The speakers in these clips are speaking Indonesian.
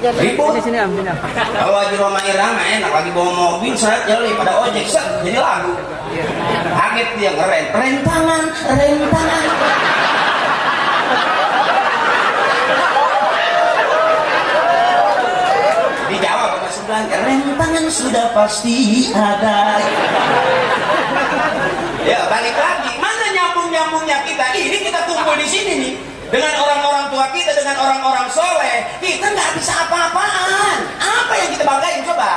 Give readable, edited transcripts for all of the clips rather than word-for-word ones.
Ribut. Sini am, sini am. Kalau lagi rumah irama enak, lagi bawa mobil saya jeli pada ojek set jadi lagu. Kaget dia keren. Rem tangan, rem tangan. Dijawab sama sebelah, rem tangan sudah pasti ada. Ya balik lagi, mana nyambung-nyambungnya kita? Ini kita kumpul di sini nih dengan orang-orang tua kita, dengan orang-orang soleh. Kita nggak bisa apa-apaan. Apa yang kita banggain coba?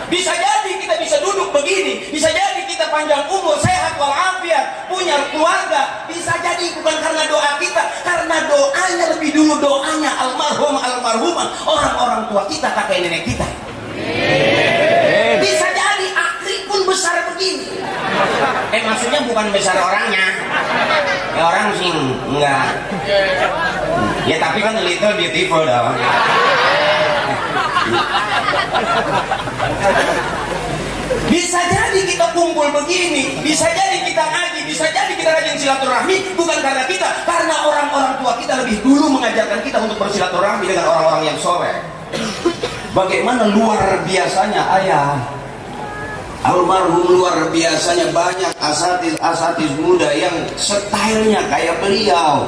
Bisa jadi kita bisa duduk begini, bisa jadi kita panjang umur, sehat walafiat, punya keluarga. Bisa jadi bukan karena doa kita, karena doanya lebih dulu doanya almarhum almarhumah orang-orang tua kita, kakek nenek kita. Bisa jadi akhir pun besar begini. Maksudnya bukan besar orangnya. Ya orang sih enggak. Ya tapi kan little beautiful dong. Bisa jadi kita kumpul begini, bisa jadi kita ngaji, bisa jadi kita rajin silaturahmi bukan karena kita, karena orang-orang tua kita lebih dulu mengajarkan kita untuk bersilaturahmi dengan orang-orang yang soleh. Bagaimana luar biasanya ayah almarhum, luar biasanya banyak asatis muda yang stylenya kayak beliau,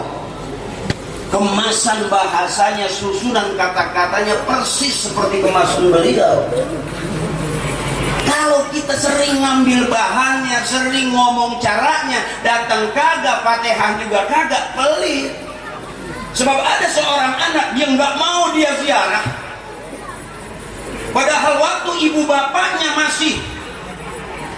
kemasan bahasanya, susunan kata-katanya persis seperti kemasan beliau. Kalau kita sering ngambil bahannya, sering ngomong caranya, datang kagak, Fatihah juga kagak, pelit. Sebab ada seorang anak yang nggak mau dia ziarah, padahal waktu ibu bapaknya masih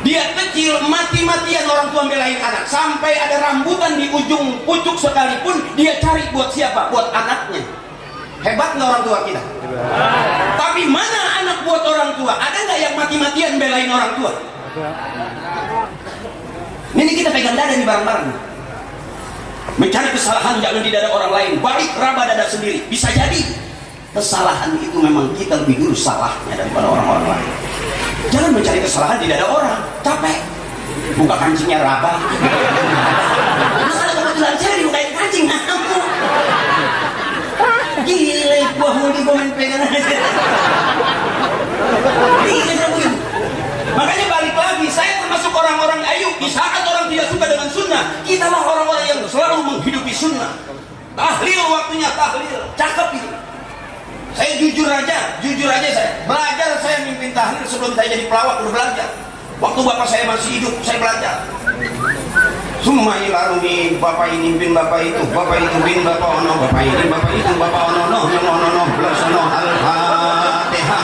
dia kecil, mati-matian orang tua belain anak, sampai ada rambutan di ujung pucuk sekalipun dia cari buat siapa? Buat anaknya. Hebat nggak orang tua kita? Tapi mana anak buat orang tua? Ada nggak yang mati-matian belain orang tua? Ini kita pegang dada nih bareng-bareng. Mencari kesalahan jangan di dada orang lain, balik raba dada sendiri. Bisa jadi kesalahan itu memang kita lebih dulu salahnya daripada orang-orang lain. Jangan mencari kesalahan di dada orang, capek. Buka kancingnya raba. Masalah kebetulan saya dibukain kancing, ngaku. Gile, gua muli gua main pegang aja. Gile mungkin. Makanya balik lagi, saya termasuk orang-orang Ayub. Di saat orang tidak suka dengan sunnah, kita lah orang-orang yang selalu menghidupi sunnah. Tahlil waktunya tahlil, cakep itu. Saya jujur aja saya belajar, saya mimpin tahlil sebelum saya jadi pelawak, udah belajar. Waktu bapak saya masih hidup, saya belajar. Summa ilarumi, bapak ini bin bapak itu bin bapak ono, bapak ini bapak itu bapak ono, belasono al-fatihah.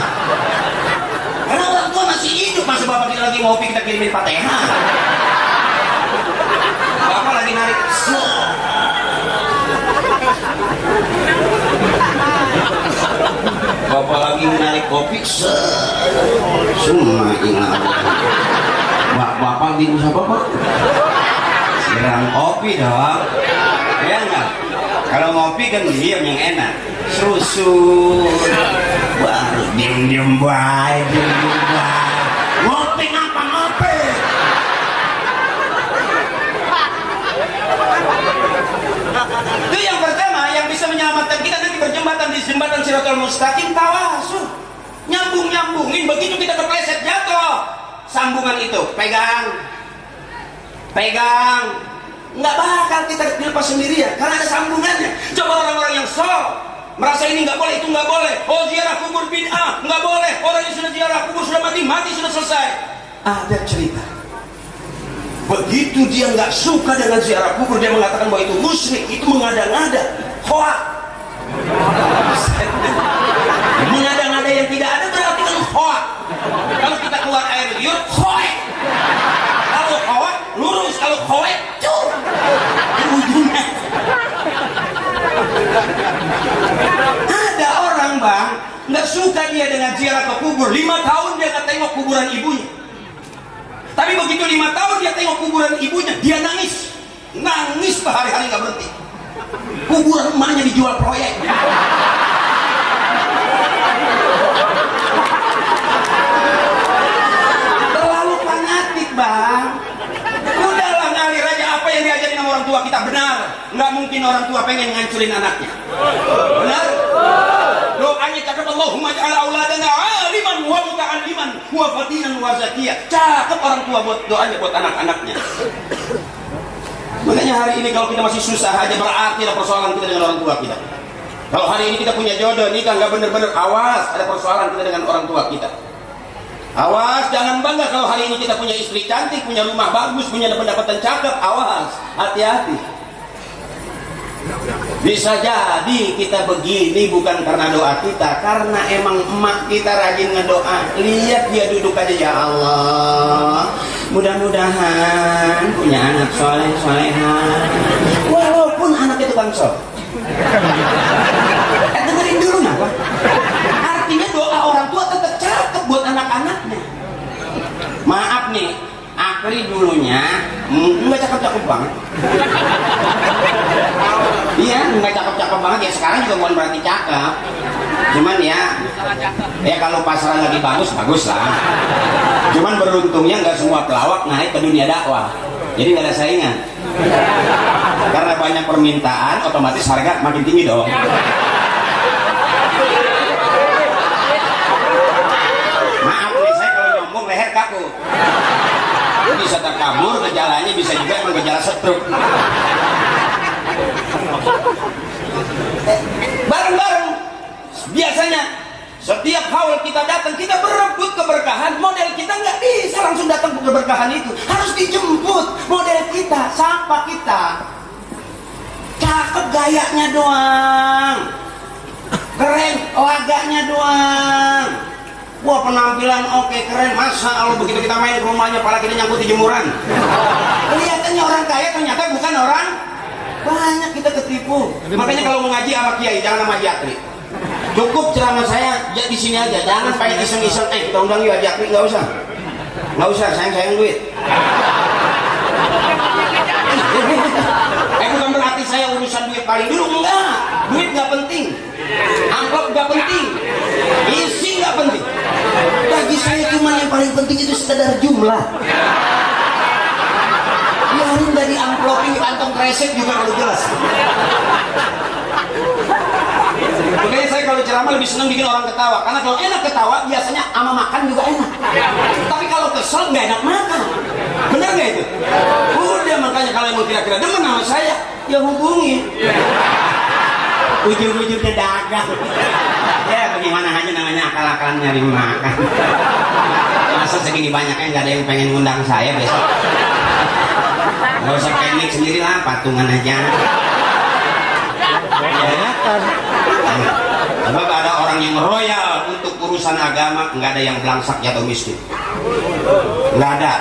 Karena orang tua masih hidup, masa bapak kita lagi ngopi kita kirimin fatihah. Bapak lagi narik bapak lagi menarik kopi, semua ingat. Bapak bingung siapa pak? Siram kopi dong, ya enggak? Kalau ngopi kan diam yang enak, susu, baru diem baik, ngopi ngapa ngopi? Itu yang pertama yang bisa menyelamatkan kita nanti berjembatan di jembatan Siratal Mustaqim, tawasul, nyambungin. Begitu kita kepleset jatuh, sambungan itu pegang, nggak bakal kita dilepas sendirian karena ada sambungannya. Coba orang-orang yang sol merasa ini nggak boleh, itu nggak boleh. Oh ziarah kubur bid'ah, nggak boleh. Orang yang sudah ziarah kubur sudah mati sudah selesai. Ada cerita. Begitu dia nggak suka dengan ziarah kubur, dia mengatakan bahwa itu musyrik, itu mengada-ngada, hoak. Mengada-ngada yang tidak ada berarti kan hoak. Kalau kita keluar air liur, hoek. Kalau hoak lurus, kalau hoek cur. Ujungnya. Ada orang bang nggak suka dia dengan ziarah ke kubur. 5 tahun dia nggak tengok kuburan ibunya. Tapi begitu 5 tahun dia tengok kuburan ibunya, dia nangis berhari-hari nggak berhenti. Kuburan emaknya dijual proyek. Terlalu fanatik bang. Udahlah ngalir aja apa yang diajarin sama orang tua kita benar. Nggak mungkin orang tua pengen ngancurin anaknya. Benar? Doanya cakep, Allahumma ja'al auladana aliman wa muta'alliman wa fatinan wa zakiyah. Cakep orang tua buat doanya buat anak-anaknya. Makanya hari ini kalau kita masih susah aja, berarti ada persoalan kita dengan orang tua kita. Kalau hari ini kita punya jodoh, nikah nggak bener-bener, awas, ada persoalan kita dengan orang tua kita. Awas, jangan bangga kalau hari ini kita punya istri cantik, punya rumah bagus, punya pendapatan cakep. Awas, hati-hati. Bisa jadi kita begini bukan karena doa kita, karena emang emak kita rajin ngedoa. Lihat dia duduk aja, ya Allah, mudah-mudahan punya anak soleh-solehan, walaupun anak itu bangsal. Dengerin dulu napa? Artinya doa orang tua tetap cakep buat anak-anaknya. Maaf nih, Akri dulunya nggak cakep-cakep banget. Iya, nggak cakep-cakep banget ya. Sekarang juga bukan berarti cakep. Cuman ya kalau pasaran lagi bagus lah. Cuman beruntungnya nggak semua pelawak naik ke dunia dakwah. Jadi nggak ada saingan. Karena banyak permintaan, otomatis harga makin tinggi dong. Maaf nih, saya kalau nyombong leher kaku. Bisa terkabur, gejalanya bisa juga emang gejala stroke. Bareng-bareng biasanya setiap haul kita datang, kita berebut keberkahan. Model kita nggak bisa langsung datang ke keberkahan itu, harus dijemput. Model kita, sapa kita, cakep gayanya doang, keren laganya doang. Wah, penampilan oke, keren, masa Allah. Begitu kita main ke rumahnya, pala kita nyangkut di jemuran. Kelihatannya orang kaya, ternyata bukan orang. Banyak kita ketipu. Makanya kalau mau ngaji sama kiai, jangan sama Haji Akri. Cukup ceramah saya di sini aja, jangan pengen iseng-iseng. Kita undang yuk Haji Akri, nggak usah, sayang duit. Bukan berarti saya urusan duit paling dulu, enggak. Duit nggak penting, amplop nggak penting, isi nggak penting. Bagi saya cuma yang paling penting itu sekedar jumlah. Biarin dari amplop ini, kantong kresek juga kalau jelas. Makanya saya kalau ceramah lebih senang bikin orang ketawa, karena kalau enak ketawa biasanya sama makan juga enak. Tapi kalau kesel nggak enak makan. Bener nggak itu? Udah, makanya kalau mau kira-kira demen sama saya, ya hubungi. Ujung-ujungnya dagang. Ya bagaimana aja, namanya akal-akalan nyari makan. Masa segini banyaknya nggak ada yang pengen ngundang saya besok. Nggak usah teknik sendiri lah, patungan aja. Sebab ada orang yang royal untuk urusan agama, nggak ada yang belangsak jatuh miskin. Nggak ada.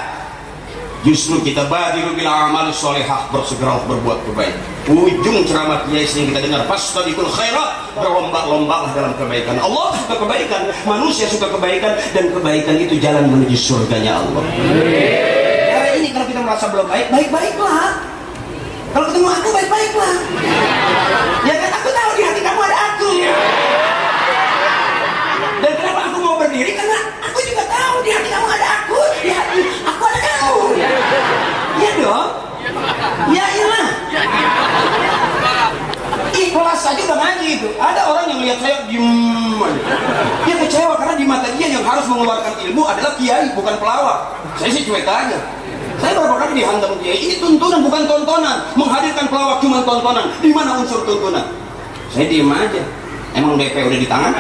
Justru kita badiru bil amal sholihah, bersegera berbuat kebaikan. Ujung ceramah kiai yang kita dengar, fastabiqul khairat, berlomba-lombalah dalam kebaikan. Allah suka kebaikan, manusia suka kebaikan, dan kebaikan itu jalan menuju surganya Allah. Ya ini kalau kita merasa belum baik, baik-baiklah. Kalau ketemu aku, baik-baiklah. Ya kan, aku tahu di hati kamu ada aku. Dan kenapa aku mau berdiri? Karena aku juga tahu di hati kamu ada aku, di hati aku ada kamu. Iya dong. Ya iyalah. Ikhlas saja udah ngaji itu. Ada orang yang lihat saya diem aja. Dia kecewa karena di mata dia yang harus mengeluarkan ilmu adalah kiai, bukan pelawak. Saya sih cuek aja. Saya berapa kali dihantam kiai, ini tuntunan bukan tontonan. Menghadirkan pelawak cuma tontonan. Di mana unsur tuntunan? Saya diem aja. Emang DP udah di tangan?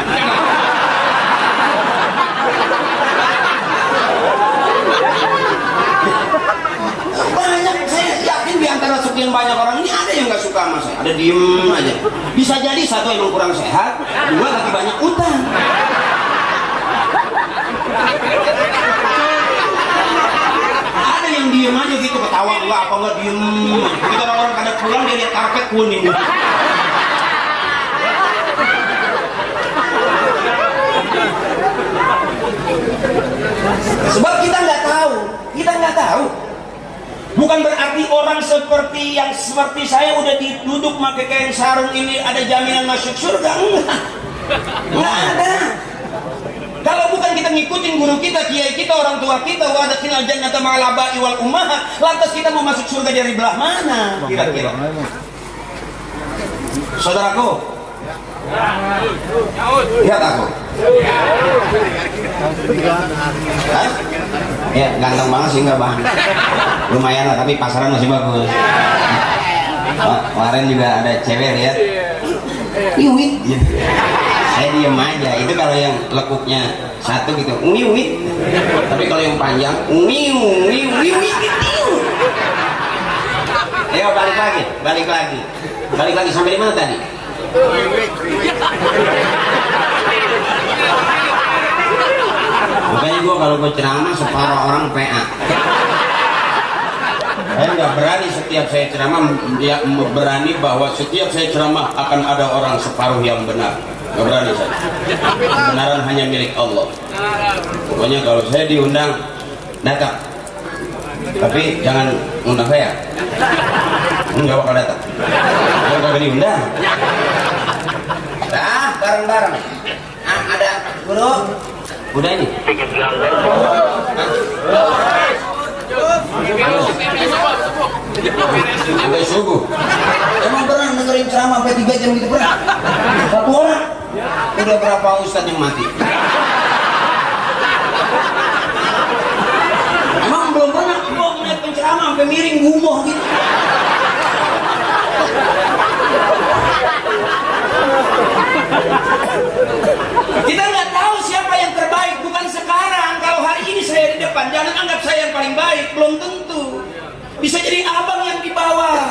Banyak, saya yakin di antara sekian banyak orang ini ada yang nggak suka sama saya, ada diem aja. Bisa jadi satu emang kurang sehat, dua lagi banyak utang. Ada yang diem aja gitu, ketawa enggak apa enggak diem. Kita orang-orang kada pulang dia lihat karpet kuning. Sebab kita nggak tahu. Bukan berarti orang seperti saya udah duduk pakai kain sarung ini ada jaminan masuk surga, enggak ada. Kalau bukan kita ngikutin guru kita, kiai kita, orang tua kita, wa adkhilnal jannata ma'al aba'i wal ummahat, lantas kita mau masuk surga dari belah mana kira-kira? Saudaraku, Lihat aku. Hah? Ya ganteng banget sih enggak bang. Lumayan lah tapi pasaran masih bagus. Kemarin juga ada cewek lihat. Wiwit. Saya diem aja. Itu kalau yang lekuknya satu gitu. Wiwit. Tapi kalau yang panjang wiwit. Ayo balik lagi sampai di mana tadi? Makanya kalau gue ceramah separuh orang PA. Saya nggak berani setiap saya ceramah berani bahwa setiap saya ceramah akan ada orang separuh yang benar. Nggak berani saya. Kebenaran hanya milik Allah. Pokoknya kalau saya diundang datang. Tapi jangan undang saya. Enggak bakal datang. Kalau kagak diundang. Dah, bareng-bareng. Ada guru. Udah ini. Sampai subuh. Emang pernah dengerin ceramah sampai 3 jam gitu pernah? Satu orang. Udah berapa ustadz yang mati? Emang belum pernah gua ngeliat penceramah sampai miring gumoh gitu. Kita nggak tahu siapa yang terbaik, bukan sekarang. Kalau hari ini saya di depan, jangan anggap saya yang paling baik, belum tentu. Bisa jadi abang yang di bawah,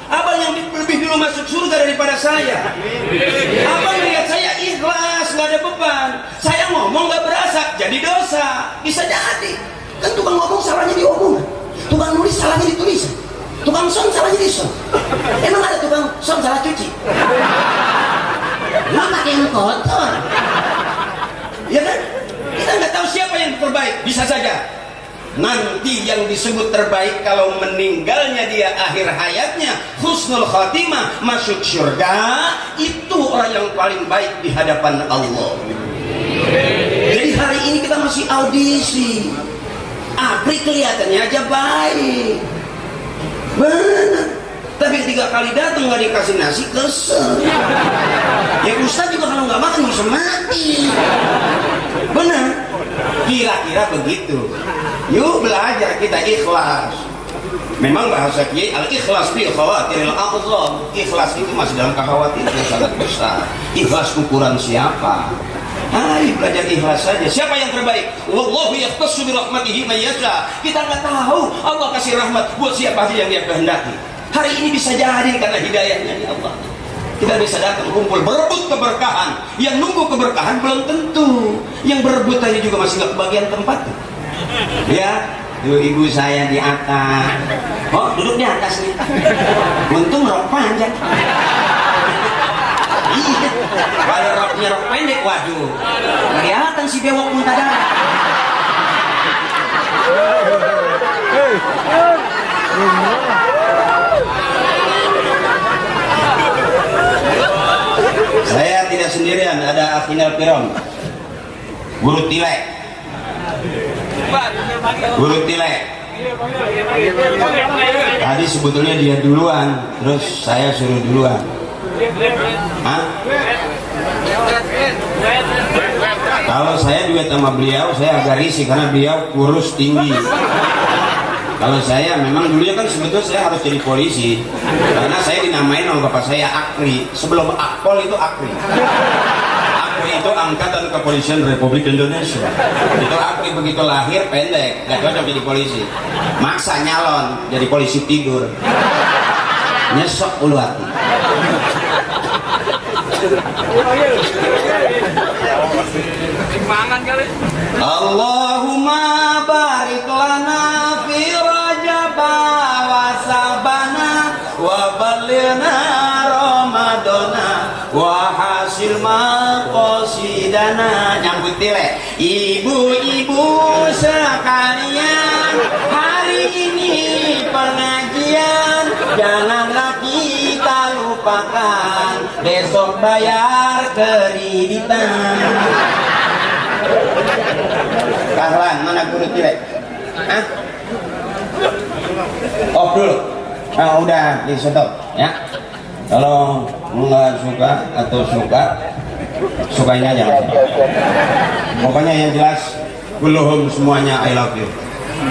abang yang lebih dulu masuk surga daripada saya. Abang lihat saya ikhlas, nggak ada beban. Saya ngomong nggak berasa, jadi dosa. Bisa jadi. Kan tukang ngomong salahnya diomong, tukang nulis salahnya ditulis, tukang son salahnya dison. Emang ada tukang son salah cuci? Lo pakai yang kotor. Ya kan? Kita nggak tahu siapa yang terbaik. Bisa saja nanti yang disebut terbaik kalau meninggalnya dia akhir hayatnya husnul khatimah, masuk surga, itu orang yang paling baik di hadapan Allah. Jadi hari ini kita masih audisi. Apri kelihatannya aja baik, benar. Tapi ketika kali datang nggak dikasih nasi, kesel. Ya Ustaz juga kalau nggak makan bisa mati. Benar. Kira-kira begitu. Yuk belajar kita ikhlas. Memang bahasa Kiai al-ikhlas bil khawatiril a'zam. Ikhlas itu masih dalam kekhawatiran yang sangat besar. Ikhlas ukuran siapa? Ayo belajar ikhlas saja. Siapa yang terbaik? Wallahu yahtassu bi rahmatihi man yasha. Kita nggak tahu Allah kasih rahmat buat siapa saja yang Dia kehendaki. Hari ini bisa jadi karena hidayahnya ya Allah. Kita bisa datang kumpul berebut keberkahan. Yang nunggu keberkahan belum tentu. Yang berebut tadi juga masih nggak kebagian tempat. Ya, ibu saya di atas. Oh, duduk di atas nih. Untung rok panjang. Iya. Kalau roknya rok pendek, waduh. Kelihatan si bewok muntah darah. Saya tidak sendirian, ada Afinal Piron, guru tilek. Tadi sebetulnya dia duluan, terus saya suruh duluan. Hah? Kalau saya duet sama beliau, saya agak risih karena beliau kurus tinggi. Kalau saya memang dulunya kan sebetulnya saya harus jadi polisi karena saya dinamain sama bapak saya Akri. Sebelum Akpol itu Akri. Akri itu Angkatan Kepolisian Republik Indonesia. Itu Akri begitu lahir pendek, gak cocok jadi polisi. Maksa nyalon jadi polisi tidur. Nyesok ulu hati. Allahumma barik lana fi Rajab wa Sabana wa balighna Ramadana wa hasil maqasidana. Nyambut tilek. Ibu-ibu sekalian, hari ini pengajian janganlah kita lupakan, besok bayar kreditan. Kahlan, mana guru tilek? Hah? Off dulu. Nah, udah di stop ya. Kalau nggak suka atau suka, sukanya aja. Pokoknya yang jelas, belum semuanya I love you.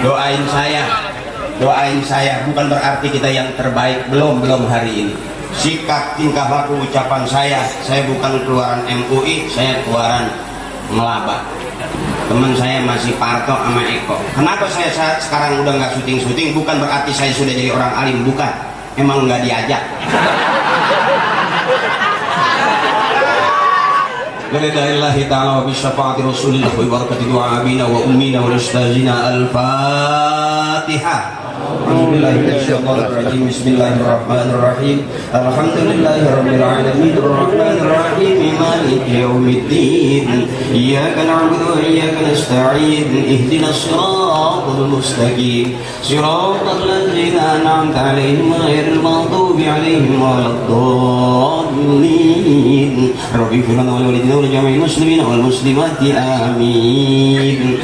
Doain saya. Bukan berarti kita yang terbaik, belum hari ini. Sikap, tingkah laku, ucapan saya bukan keluaran MUI, saya keluaran Melaba. Teman saya masih Parto sama Eko. Kenapa saya sekarang udah nggak syuting? Bukan berarti saya sudah jadi orang alim, bukan. Emang nggak diajak. Lillahi ta'ala wa bisyafaati rasulillah wa barakati du'a abina wa ummina wa ustazina al-Fatihah. Bismillahirrahmanirrahim. Bismillahirrahmanirrahim. Alhamdulillahirabbil alamin arrahmanir rahim maliki yaumiddin. Iyyaka na'budu wa iyyaka nasta'in. Ihdinas shiratal mustaqim. Shiratal ladzina an'amta 'alaihim ghairil maghdubi 'alaihim waladdallin. Rabbi ighfir lana wa liwalidayna wa lijami'il muslimina wal muslimati amin.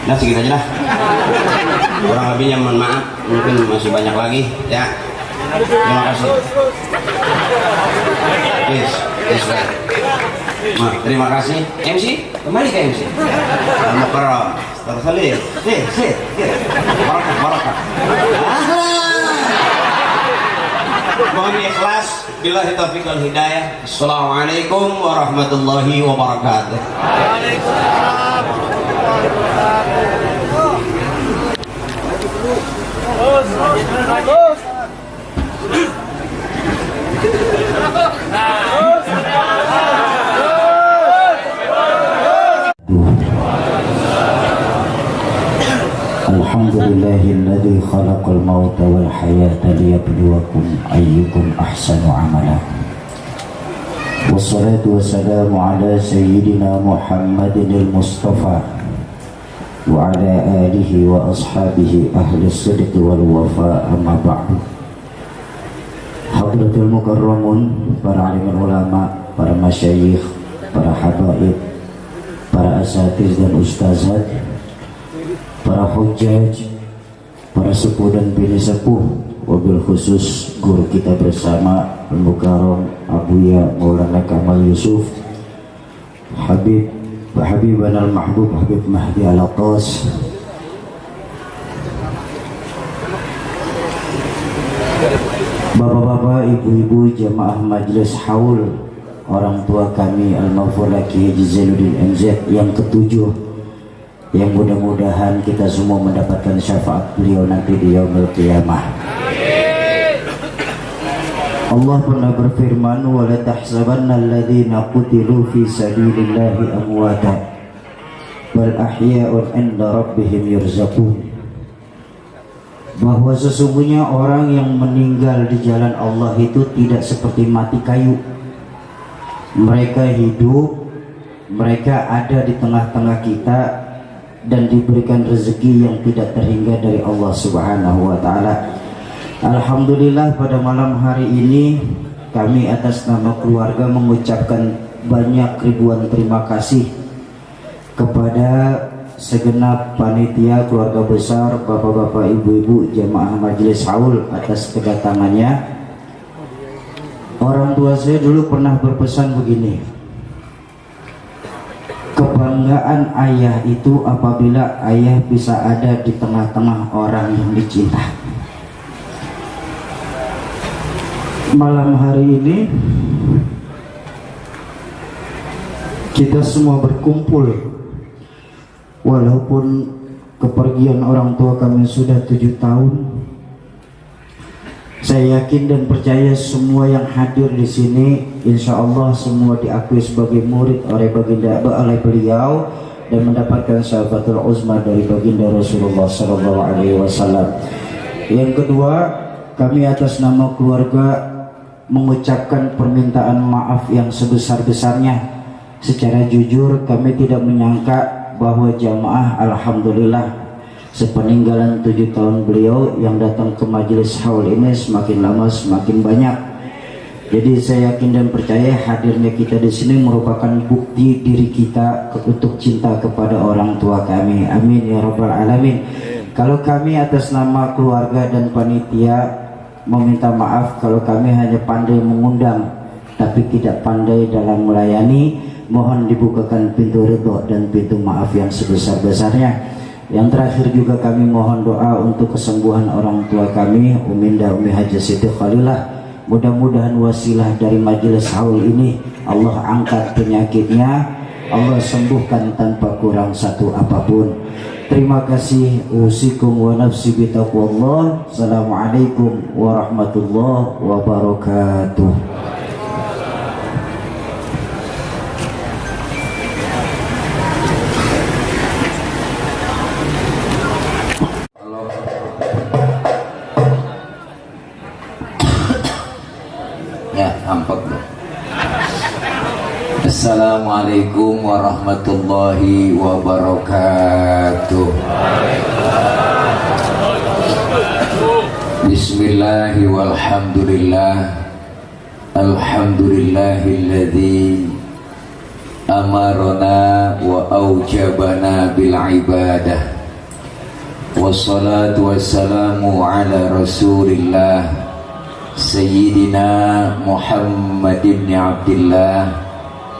Nah, segitu aja lah. Kurang lebihnya mohon maaf, mungkin masih banyak lagi ya. Terima kasih. Yes. Nah, terima kasih. MC, kembali ke MC. Al-Mukarram. Tersalih. Sih. Barakah. Mohon ikhlas. Billahi taufiq wal hidayah. Assalamualaikum warahmatullahi wabarakatuh. Waalaikumsalam. Alhamdulillahilladzi khalaqal mauta wal hayata liyabluwakum ayyukum ahsanu amala. Wassalatu wassalamu ala sayyidina Muhammadinil Mustafa wa ala alihi wa ashabihi ahli sidq wal wafa, amma ba'du. Hadratul mukarramun, para alim ulama, para masyayikh, para habaib, para asatiz dan ustazat, para hujjaj, para sepuh dan bini sepuh, wabil khusus guru kita bersama Al-Mukarram Abuya Maulana Kamal Yusuf, Habibana al-Mahbub Habib Mahdi Al-Atas, bapak-bapak, ibu-ibu, jamaah majelis haul, orang tua kami Al-Maghfur Laki Haji Zainuddin MZ yang ketujuh, yang mudah-mudahan kita semua mendapatkan syafaat beliau nanti di yaumil qiyamah. Allah pernah berfirman, wa la tahsabanna alladhina qutilu fi sabilillahi amwata bal ahya'un 'inda rabbihim yurzaqun. Bahwa sesungguhnya orang yang meninggal di jalan Allah itu tidak seperti mati kayu. Mereka hidup, mereka ada di tengah-tengah kita dan diberikan rezeki yang tidak terhingga dari Allah Subhanahu wa taala. Alhamdulillah, pada malam hari ini kami atas nama keluarga mengucapkan banyak ribuan terima kasih kepada segenap panitia, keluarga besar, bapak-bapak, ibu-ibu, jamaah majelis haul atas kedatangannya. Orang tua saya dulu pernah berpesan begini, kebanggaan ayah itu apabila ayah bisa ada di tengah-tengah orang yang dicinta. Malam hari ini kita semua berkumpul, walaupun kepergian orang tua kami sudah 7 tahun. Saya yakin dan percaya semua yang hadir di sini insya Allah semua diakui sebagai murid oleh beliau dan mendapatkan syafatul uzma dari baginda Rasulullah SAW. Yang kedua, kami atas nama keluarga mengucapkan permintaan maaf yang sebesar-besarnya. Secara jujur kami tidak menyangka bahwa jamaah alhamdulillah sepeninggalan 7 tahun beliau yang datang ke majelis haul ini semakin lama semakin banyak. Jadi saya yakin dan percaya hadirnya kita di sini merupakan bukti diri kita untuk cinta kepada orang tua kami. Amin ya rabbal alamin. Kalau kami atas nama keluarga dan panitia meminta maaf kalau kami hanya pandai mengundang tapi tidak pandai dalam melayani. Mohon dibukakan pintu ridho dan pintu maaf yang sebesar-besarnya. Yang terakhir juga kami mohon doa untuk kesembuhan orang tua kami, Uminda Umi Haji Siti Khalilah. Mudah-mudahan wasilah dari majelis haul ini Allah angkat penyakitnya, Allah sembuhkan tanpa kurang satu apapun. Terima kasih. Usikum wa nafsi bitaqwallah. Assalamualaikum warahmatullahi wabarakatuh. Ya, nampak dong. Assalamualaikum warahmatullahi wabarakatuh. Bismillahi walhamdulillah. Alhamdulillahilladzi amarona wa aujabana bil ibadah. Wassalatu wassalamu ala rasulillah Sayyidina Muhammad ibn Abdillah.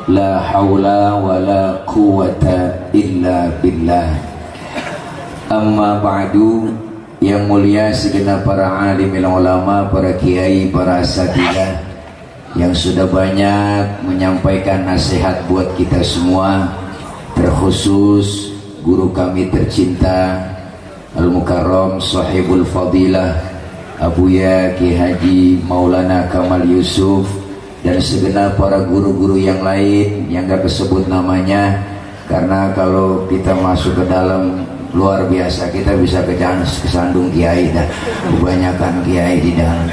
La hawla wa la quwata illa billah. Amma ba'du. Yang mulia segenap para alim ulama, para kiai, para asatidzah yang sudah banyak menyampaikan nasihat buat kita semua, terkhusus guru kami tercinta Al-Mukarram Sahibul Fadilah Abuya Ki Haji Maulana Kamal Yusuf, dan segenap para guru-guru yang lain yang gak kesebut namanya, karena kalau kita masuk ke dalam luar biasa kita bisa kesandung kiai dah, kebanyakan kiai di dalam.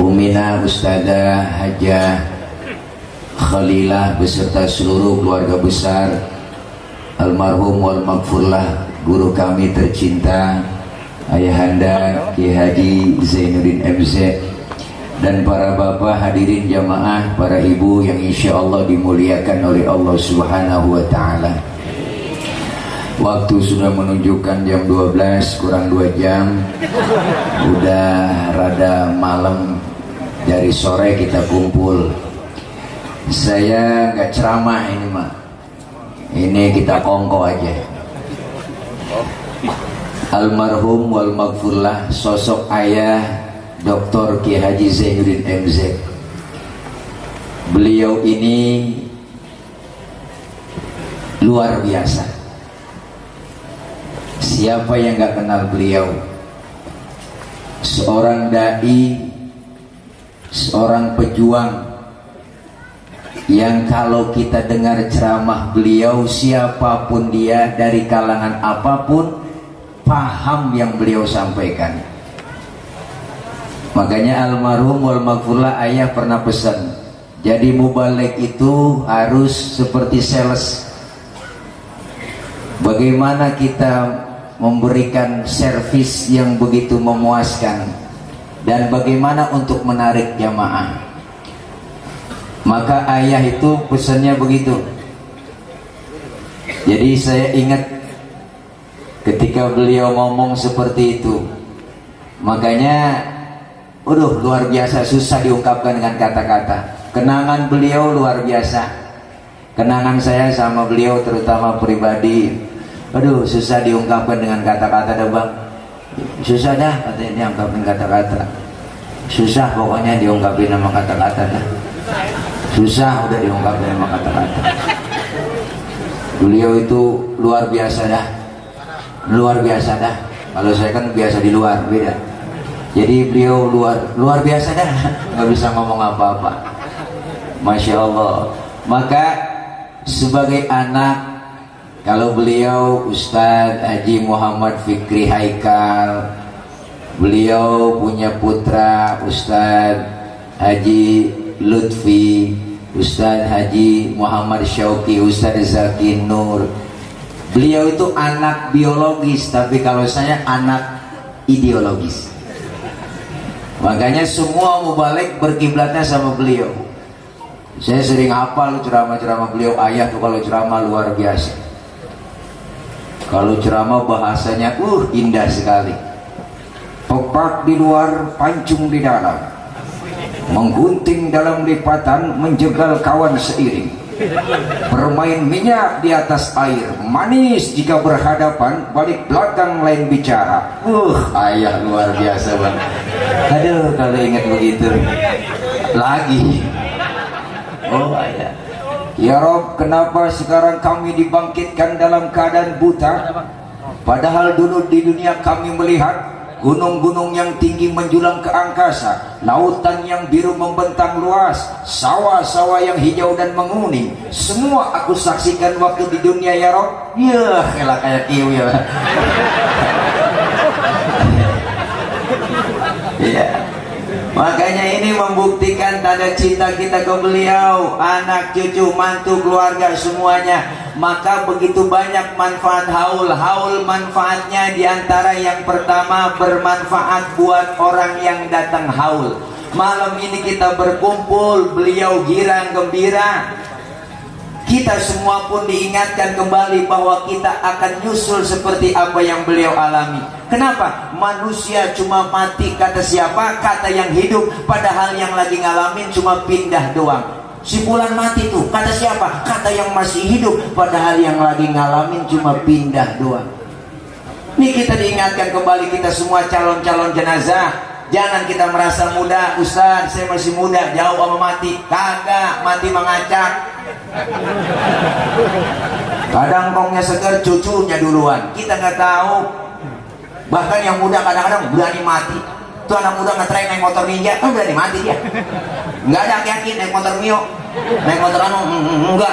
Umina Ustadzah Hajah Khalilah beserta seluruh keluarga besar almarhum wal maghfurlah guru kami tercinta Ayahanda Ki Haji Zainuddin MZ, dan para bapak hadirin jamaah, para ibu yang insya Allah dimuliakan oleh Allah Subhanahu wa Ta'ala. Waktu sudah menunjukkan jam 12 kurang 2 jam. Udah rada malam, dari sore kita kumpul. Saya nggak ceramah ini mah, ini kita kongko aja. Almarhum wal maghfurlah sosok ayah Dr. Ki Haji Zainuddin MZ. Beliau ini luar biasa. Siapa yang gak kenal beliau? Seorang dai, seorang pejuang yang kalau kita dengar ceramah beliau, siapapun dia dari kalangan apapun paham yang beliau sampaikan. Makanya almarhum wal maghfurlah ayah pernah pesan, jadi mubaligh itu harus seperti sales. Bagaimana kita memberikan servis yang begitu memuaskan, dan bagaimana untuk menarik jamaah. Maka ayah itu pesannya begitu. Jadi saya ingat ketika beliau ngomong seperti itu, makanya luar biasa, susah diungkapkan dengan kata-kata. Kenangan beliau luar biasa. Kenangan saya sama beliau terutama pribadi, susah diungkapkan dengan kata-kata dah bang. Susah dah katanya diungkapin kata-kata. Susah pokoknya diungkapin sama kata-kata dah. Susah udah diungkapin sama kata-kata. Beliau itu luar biasa dah. Luar biasa dah. Kalau saya kan biasa di luar, beda. Jadi beliau luar biasa dah. Nggak bisa ngomong apa-apa. Masya Allah. Maka sebagai anak, kalau beliau Ustadz Haji Muhammad Fikri Haikal, beliau punya putra Ustadz Haji Lutfi, Ustadz Haji Muhammad Syauqi, Ustadz Zaki Nur. Beliau itu anak biologis, tapi kalau saya anak ideologis. Makanya semua mubaligh berkiblatnya sama beliau. Saya sering hafal ceramah-ceramah beliau. Ayah tuh kalau ceramah luar biasa. Kalau ceramah bahasanya indah sekali. topak di luar, pancung di dalam, menggunting dalam lipatan, menjegal kawan seiring, bermain minyak di atas air, manis jika berhadapan, balik belakang lain bicara. Ayah luar biasa bang. Aduh kalau ingat begitu lagi. Oh ayah, ya Rob, kenapa sekarang kami dibangkitkan dalam keadaan buta, padahal dulu di dunia kami melihat gunung-gunung yang tinggi menjulang ke angkasa, lautan yang biru membentang luas, sawah-sawah yang hijau dan menguning. Semua aku saksikan waktu di dunia ya Rob. Ya elah kayak kiwi ya. Ya, makanya ini membuktikan tanda cinta kita ke beliau, anak, cucu, mantu, keluarga semuanya. Maka begitu banyak manfaat haul. Haul manfaatnya diantara yang pertama, bermanfaat buat orang yang datang haul. Malam ini kita berkumpul, beliau girang gembira, kita semua pun diingatkan kembali bahwa kita akan nyusul seperti apa yang beliau alami. Kenapa? Manusia cuma mati kata siapa? Kata yang hidup. Padahal yang lagi ngalamin cuma pindah doang. Si bulan mati tuh, kata siapa? Kata yang masih hidup. Padahal yang lagi ngalamin cuma pindah doang. Ini kita diingatkan kembali, kita semua calon-calon jenazah. Jangan kita merasa muda, Ustaz saya masih muda, jauh sama mati. Kagak, mati mengacak. Kadang kongnya seger, cucunya duluan. Kita nggak tahu. Bahkan yang muda kadang-kadang berani mati. Tuh anak muda ngetrek naik motor ninja, kan berani mati dia. Nggak ada aki-aki naik motor Mio, naik motor anu, enggak.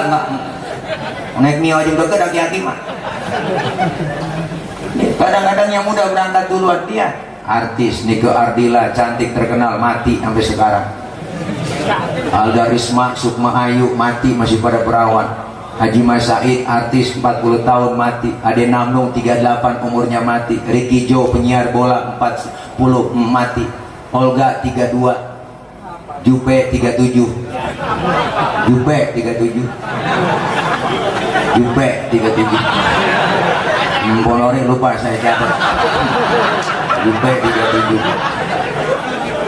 Naik Mio aja udah ada aki-aki mah. Kadang-kadang yang muda berangkat duluan dia. Artis Nike Ardila cantik terkenal mati sampai sekarang. Alda Risma, Sukma Ayu mati masih pada perawan. Haji Mas Said artis 40 tahun mati. Ade Namnung 38 umurnya mati. Ricky Jo penyiar bola 40 mati. Olga 32. Jupe 37. Jupe 37. Jupe 37. Polori lupa saya catat. Jupe 37.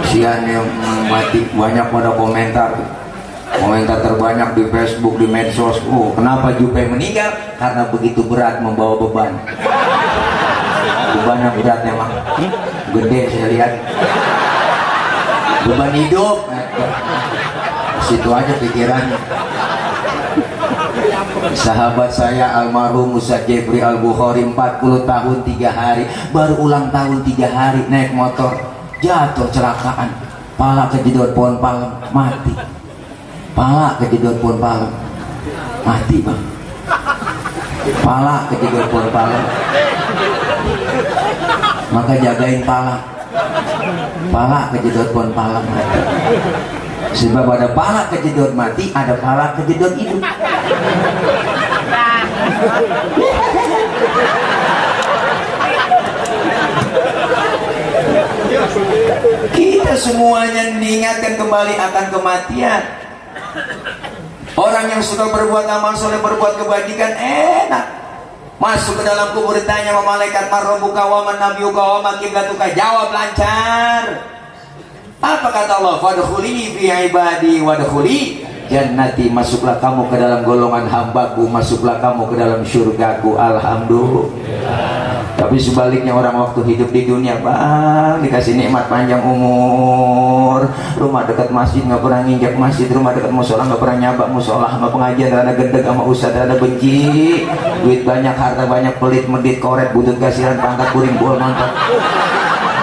Sian yang mati, banyak pada komentar terbanyak di Facebook, di medsos. Kenapa Jupe meninggal? Karena begitu berat membawa beban. Bebannya berat memang, gede saya lihat. Beban hidup, situ aja pikirannya. Sahabat saya almarhum Ustaz Jeffrey Al-Bukhari 40 tahun 3 hari, baru ulang tahun 3 hari naik motor, jatuh celakaan, pala kejedot pohon palem, mati. Pala kejedot pohon palem, mati bang. Pala kejedot pohon palem, maka jagain pala. Pala kejedot pohon palem, mati. Sebab ada pala kejedot mati, ada pala kejedot hidup. Kita semuanya diingatkan kembali akan kematian. Orang yang suka berbuat amal soleh, berbuat kebajikan enak. Masuk ke dalam kubur ditanya sama malaikat, man rabbuka wa man nabiyuka wa ma qiblatuka, jawab lancar. Apa kata Allah? Fadkhuli fi ibadi wadkhuli jannati, masuklah kamu ke dalam golongan hambaku, masuklah kamu ke dalam surgaku. Alhamdulillah. Tapi sebaliknya orang waktu hidup di dunia bang, dikasih nikmat panjang umur, rumah dekat masjid nggak pernah nginjak masjid, rumah dekat musola nggak pernah nyabak musola, sama pengajian ada gendeg, sama ustadz ada benci, duit banyak, harta banyak, pelit, medit, koret, butut, kasihan, pangkat, kuring, bol, nonton.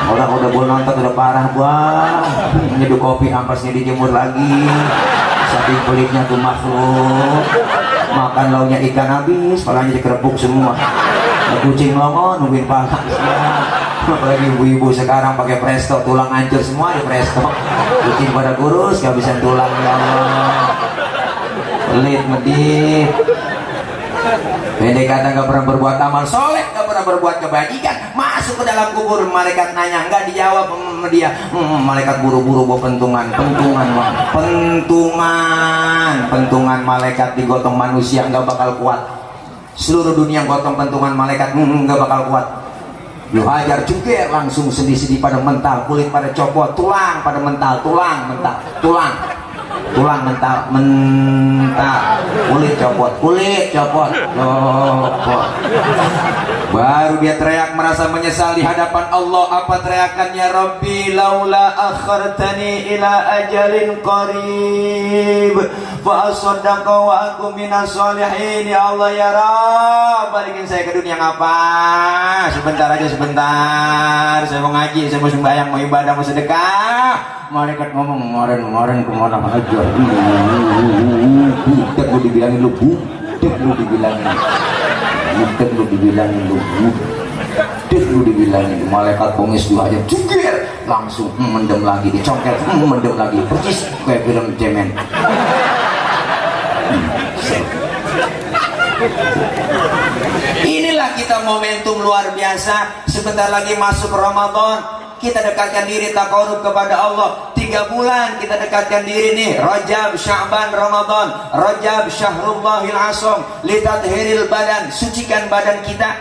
Orang udah bol nonton udah parah bang, nyeduh kopi ampasnya dijemur lagi, saking pelitnya tuh makhluk. Makan launya ikan habis, palanya dikerepuk semua. Kucing longo nungguin pala. Apalagi ibu-ibu sekarang pakai presto, tulang hancur semua di presto. Kucing pada kurus, gak bisa tulang, ya Allah. Pelit, medit. Pendek kata gak pernah berbuat amal soleh, gak pernah berbuat kebajikan, masuk ke dalam kubur, malaikat nanya, nggak dijawab sama dia. Malaikat buru-buru bawa pentungan malaikat digotong manusia nggak bakal kuat. Seluruh dunia gotong pentungan malaikat nggak bakal kuat. lu hajar juga langsung sendi-sendi pada mental, kulit pada copot, tulang pada mental, tulang mental, tulang mental, kulit copot, baru dia teriak merasa menyesal di hadapan Allah. Apa teriakannya? Rabbi laula akhartani ila ajalin qarib fa asaddaqa wa akum minas sholihin. Ya Allah ya Rabb, balikin saya ke dunia ngapa? Sebentar aja, sebentar, saya mau ngaji, saya mau sembahyang, mau ibadah, mau sedekah. Malaikat ngomong kemarin kemana aja. Budak lu dibilangin lu, budak lu dibilangin. Malaikat bongis dua aja jungkir, langsung mendem lagi, dicongkel, mendem lagi, persis kayak film cemen. Inilah kita momentum luar biasa. Sebentar lagi masuk Ramadan, kita dekatkan diri taqarrub kepada Allah. 3 bulan kita dekatkan diri nih, Rajab, Sya'ban, Ramadan. Rajab syahrullahil asam litathhiril badan, sucikan badan kita.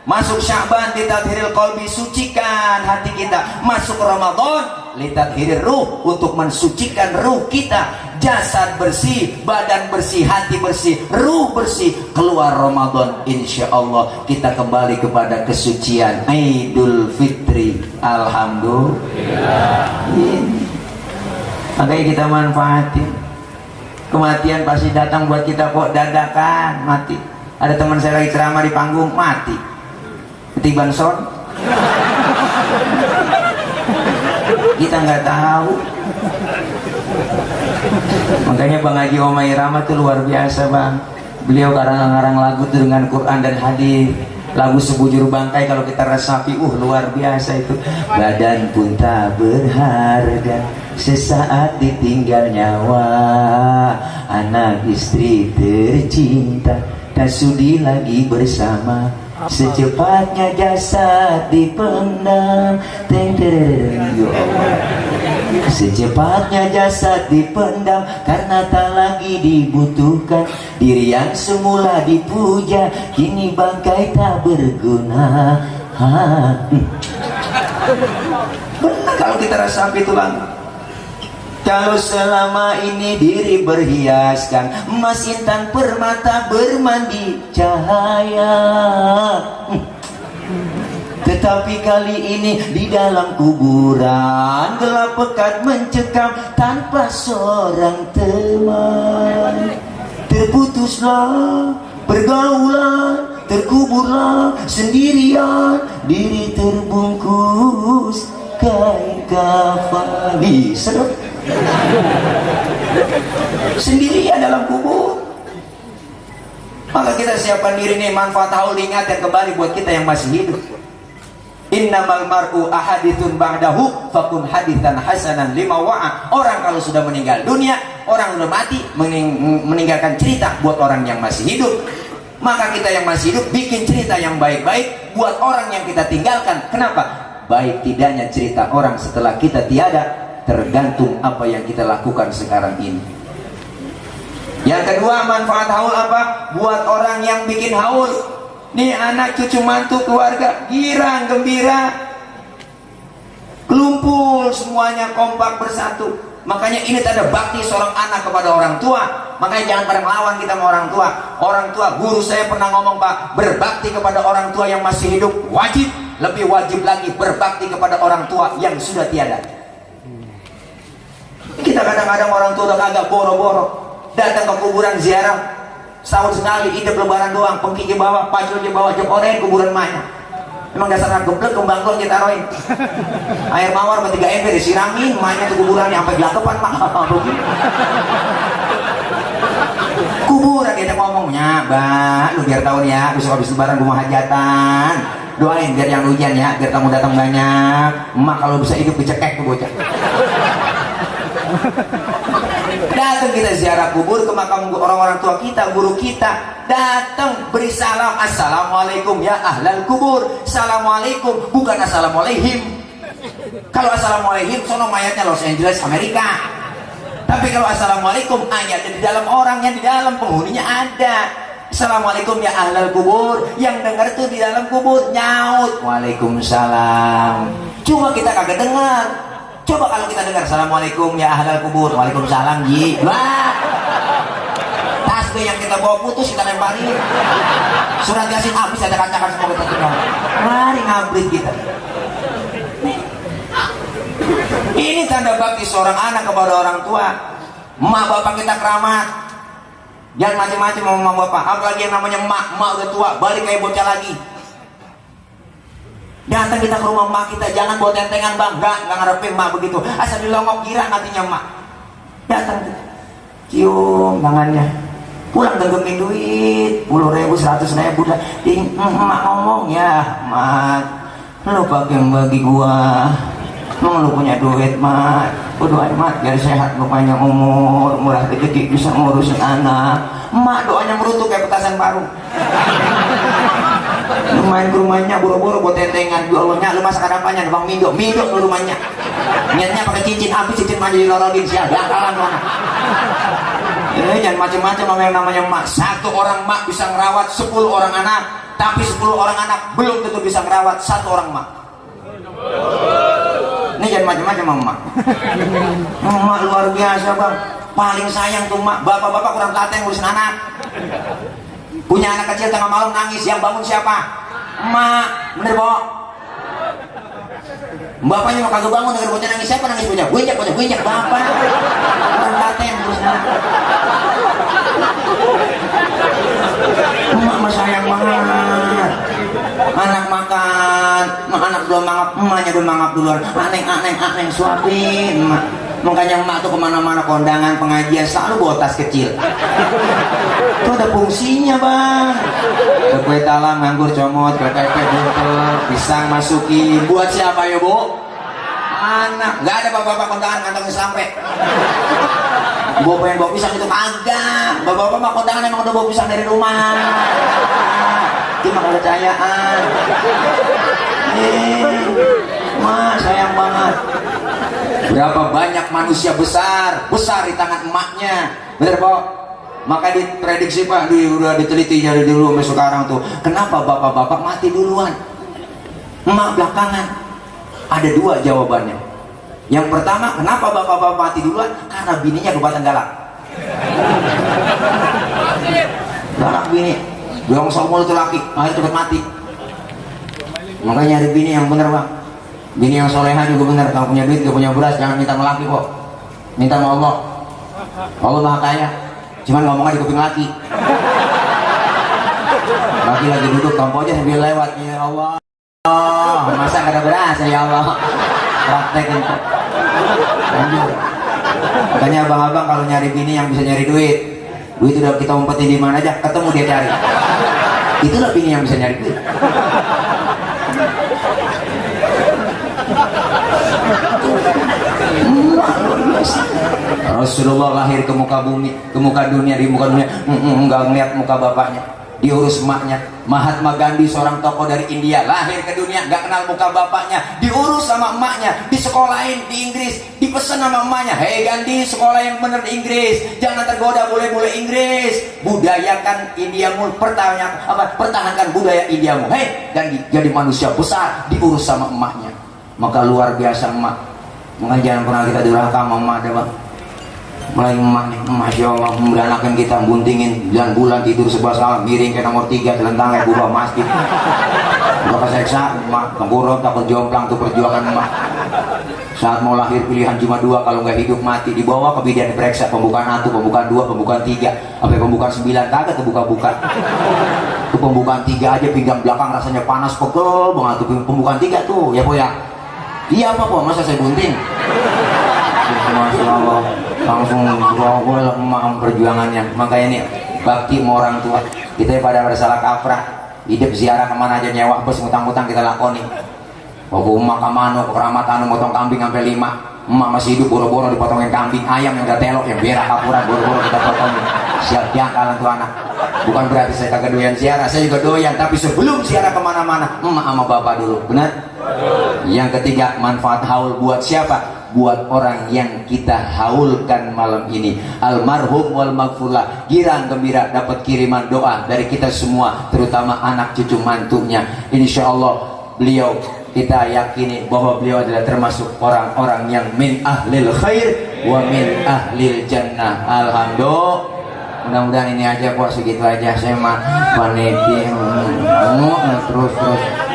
Masuk Sya'ban litathhiril qalbi, sucikan hati kita. Masuk Ramadan litathhiril ruh, untuk mensucikan ruh kita. Jasad bersih, badan bersih, hati bersih, ruh bersih. Keluar Ramadan insya Allah kita kembali kepada kesucian. Idul Fitri, alhamdulillah. Makanya kita manfaatin. Kematian pasti datang buat kita kok, dadakan mati. Ada teman saya lagi ceramah di panggung, mati ketiban son. Kita nggak tahu. Makanya Bang Haji Omai Rama tuh luar biasa Bang. Beliau ngarang lagu tuh dengan Quran dan hadis. Lagu Sebujur Bangkai kalau kita resapi, luar biasa itu. Badan pun tak berharga, sesaat ditinggal nyawa. Anak istri tercinta, tak sudi lagi bersama. Secepatnya jasad dipendam. Secepatnya jasad dipendam, karena tak lagi dibutuhkan. Diri yang semula dipuja, kini bangkai tak berguna. Benar kalau kita resapi itu Bang. Kalau selama ini diri berhiaskan emas, intan, permata, bermandi cahaya, tetapi kali ini di dalam kuburan gelap pekat mencekam tanpa seorang teman. Terputuslah pergaulan, terkuburlah sendirian, diri terbungkus kain kafan. Sedap. Sendirian dalam kubur. Maka kita siapkan diri nih, manfaat haul ingat yang kembali buat kita yang masih hidup. Innamal mar'u ahadithun ba'dahu fakun hadithan hasanan lima wa'a. Orang kalau sudah meninggal dunia, orang sudah mati, meninggalkan cerita buat orang yang masih hidup. Maka kita yang masih hidup bikin cerita yang baik-baik buat orang yang kita tinggalkan. Kenapa? Baik tidaknya cerita orang setelah kita tiada tergantung apa yang kita lakukan sekarang ini. Yang kedua, manfaat haul apa? Buat orang yang bikin haul. Nih anak, cucu, mantu, keluarga girang, gembira, kelumpul semuanya kompak bersatu. Makanya ini tanda bakti seorang anak kepada orang tua. Makanya jangan pada melawan kita sama orang tua. Orang tua, guru saya pernah ngomong Pak, berbakti kepada orang tua yang masih hidup wajib. Lebih wajib lagi berbakti kepada orang tua yang sudah tiada. Kita kadang-kadang orang tua udah kagak boro-boro datang ke kuburan ziarah setahun sekali, hidup lebaran doang, pengki ke bawah, pacul ke bawah, jok oren kuburan mayat. Emang dasar anak geblek, kembang gol kita roin. Air mawar bertiga ember disiramin, mayat ke kuburannya sampai gelakepan Pak. Kuburan dia ngomongnya, Mbak, lu biar tahu nih ya, besok habis lebaran gua mau hajatan. Doain biar yang hujan ya, biar kamu datang banyak. Emak kalau bisa hidup dicekek tuh bocah. Datang kita ziarah kubur ke makam orang-orang tua kita, guru kita. Datang beri salam, assalamualaikum ya ahlal kubur. Assalamualaikum, bukan assalamualaikum. Kalau assalamualaikum sono mayatnya Los Angeles Amerika. Tapi kalau assalamualaikum ayatnya di dalam orang, yang di dalam penghuninya ada. Assalamualaikum ya ahlal kubur. Yang dengar tuh di dalam kubur nyaut Waalaikumsalam. Cuma kita kagak dengar. Coba kalau kita dengar Assalamualaikum ya ahlal kubur, Waalaikumsalam ji. Wah, tasbih yang kita bawa putus kita lemparin. Surat Yasin habis ada kacakan semua kita dengar. Mari ngabrit kita. Ini tanda bakti seorang anak kepada orang tua. Emak bapak kita keramat. Jangan macam-macam sama emak bapak. Apalagi yang namanya emak udah tua, balik kayak bocah lagi. Datang kita ke rumah emak kita, jangan bawa tentengan bang. Enggak ngarepin emak begitu. Asal dilongok girang hatinya emak. Datang kita, cium tangannya. Pulang genggamin duit 10.000, 100.000 dah. Emak ngomong ya, emak, lu pakai bagi gua. Lu punya duit mat, doain mat biar sehat, lu panjang umur, murah rezeki, bisa ngurusin anak. Mak doanya merutuk kayak petasan baru. Lu main ke rumahnya buru-buru buat tentengan, jualnya lu masakan apanya, bang mindok ke rumahnya. Niatnya pakai cincin, habis cincin manja dilorotin siapa, bakalan mana. Jangan macam-macam sama yang namanya mak. Satu orang mak bisa ngerawat 10 orang anak, tapi 10 orang anak belum tentu bisa ngerawat satu orang mak. Ini jangan macam-macam sama emak. Emak luar biasa bang, paling sayang tuh emak. Bapak-bapak kurang telaten ngurusin anak. Punya anak kecil tengah malam nangis, yang bangun siapa? Emak, bener Bo? Bapaknya mau kagak bangun denger bocah nangis, siapa nangis bocah? Gue bapak. Kurang telaten ngurusin anak. Emak mah sayang banget. Anak makan, anak belum mangap, emaknya belum mangap duluan. Aneng suapin emak. Makanya emak tuh kemana-mana kondangan pengajian selalu bawa tas kecil. Itu ada fungsinya bang. Ada kue talam, nganggur, comot, kerepek, buntel, pisang masukin. Buat siapa ya bu? Anak. Gak ada bapak-bapak kondangan kantongnya sampai. Bawa pengen bawa pisang itu kagak. Bapak-bapak mah kondangan emang udah bawa pisang dari rumah. Itu mah kepercayaan. Mak sayang banget. Berapa banyak manusia besar di tangan emaknya, bener Pak? Maka diprediksi Pak, udah diteliti dari dulu sampai sekarang tuh. Kenapa bapak-bapak mati duluan, emak belakangan? Ada 2 jawabannya. Yang pertama, kenapa bapak-bapak mati duluan? Karena bininya kebatan galak. Galak bini. Bilang sama mulut laki, akhirnya cepat mati. Makanya nyari bini yang bener bang. Bini yang soleha juga bener. Kalau punya duit, gak punya beras, jangan minta sama laki kok. Minta sama Allah. Allah maha kaya. Cuman ngomongnya di kuping laki. Laki lagi duduk, tompo aja sambil lewat. Ya Allah, masa gak ada beras ya Allah. Praktekin kok. Lanjut. Makanya abang-abang kalau nyari bini yang bisa nyari duit udah kita umpetin di mana aja, ketemu dia cari. Itulah bini yang bisa nyari duit. Rasulullah lahir ke muka bumi, di muka dunia enggak ngeliat muka bapaknya, diurus emaknya. Mahatma Gandhi seorang tokoh dari India lahir ke dunia nggak kenal muka bapaknya, diurus sama emaknya, disekolahin di Inggris, dipesan sama emaknya, hei Gandhi sekolah yang bener di Inggris, jangan tergoda bule-bule Inggris, budayakan Indiamu, pertahankan budaya Indiamu. Hei Gandhi, jadi manusia besar diurus sama emaknya. Maka luar biasa emak. Makanya jangan pernah kita durhaka sama emak deh bang. Mulai emak nih, Masya Allah, memberanakan kita, buntingin bulan tidur sebelah salah, miring ke nomor 3, telentang kayak buruh masjid. Udah keseksa, emak, tengkurap, takut jomplang, tuh perjuangan emak. Saat mau lahir pilihan cuma 2, kalau nggak hidup mati, dibawa ke bidan diperiksa, pembukaan 1, pembukaan 2, pembukaan 3, sampai pembukaan 9, kagak terbuka-buka. Tuh pembukaan 3 aja, pinggang belakang rasanya panas, pegel banget, tuh pembukaan 3 tuh, ya po ya. Iya apa po, masa saya bunting? Masya Allah, langsung bawa emak perjuangannya. Makanya ini bakti sama orang tua. Kita pada salah kaprah, hidup ziarah kemana aja, nyewa bus, ngutang-ngutang kita lakoni. Bawa emak kemana, ke keramatan, motong kambing sampai 5. Emak masih hidup, boro-boro dipotongin kambing, ayam yang udah telok, yang berak kapuran, boro-boro kita potongin. Siap jangkalan tuh anak. Bukan berarti saya kagak doyan ziarah, saya juga doyan. Tapi sebelum ziarah kemana-mana, emak sama bapak dulu, benar? Yang ketiga, manfaat haul buat siapa? buat orang yang kita haulkan malam ini, almarhum wal maghfurlah, girang gembira dapat kiriman doa dari kita semua, terutama anak cucu mantunya. Insya Allah beliau kita yakini bahwa beliau adalah termasuk orang-orang yang min ahlil khair wa min ahlil jannah. Alhamdulillah. Mudah-mudahan ini aja kok, segitu aja saya mah paniti terus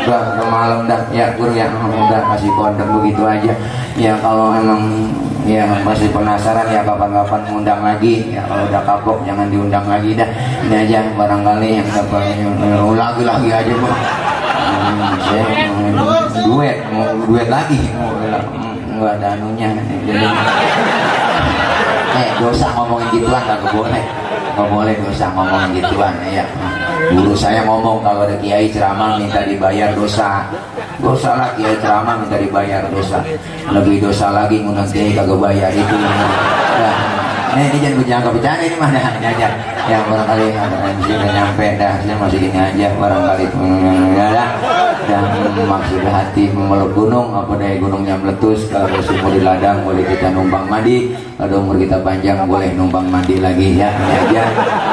udah malam dah ya guru ya, udah kasih kondom begitu aja ya. Kalau emang ya masih penasaran ya kapan-kapan ngundang lagi ya, kalau udah kapok jangan diundang lagi dah. Ini aja barangkali yang dapat lagi aja bu. Saya duet lagi nggak ada anunya jadi dosa ngomongin gituan nggak boleh dosa ngomongin gituan ya. Guru saya ngomong kalau ada kiai ceramah minta dibayar dosa lah, kiai ceramah minta dibayar dosa, lebih dosa lagi ngundang kiai kagak bayar itu. Ini jangan bercanda ini mana ini aja ya, barangkali udah nyampe dah, saya masih gini aja barangkali dan maksud hati memeluk gunung, apa daya gunungnya meletus. Kalau sumur di ladang boleh kita numpang mandi, kalau umur kita panjang boleh numpang mandi lagi ya. Ini aja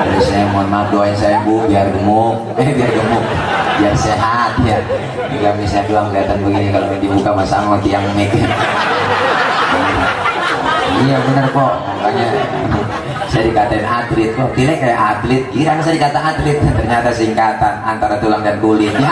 dari saya, mohon maaf, doain saya bu biar gemuk biar sehat ya. Jika bisa doang kelihatan begini, kalau dibuka masang mati yang mic. Iya benar kok, makanya saya dikatain atlet kok, tidak kayak atlet, kira saya dikata atlet, ternyata singkatan antara tulang dan kulit ya.